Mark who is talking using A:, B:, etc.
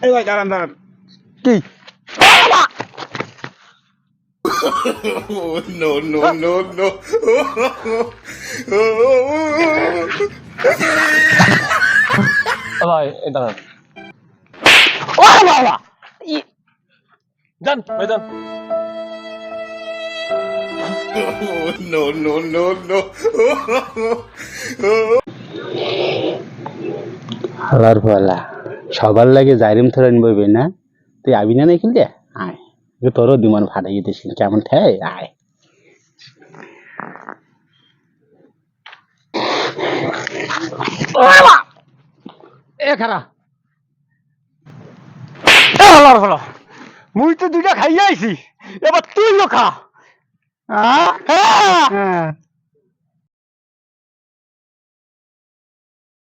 A: এই ভাই দাঁড়ান দাঁড়ান
B: কি
C: No, no, no, no.
B: ভাই এই দাঁড়ান ও বাবা যান ভাই যান
C: No, no, no, no.
D: হালার ফালা সবার লাগে জাইরিম থরেন বইবে না তুই আবি না খেলতে আয় তোরও দিমান ফাটাই দিস কেমন ঠাই আয়
B: এ খারা এ হলার হলো মুই তো দুইটা খাইয়া আইছি এবার তুইও খা হ্যাঁ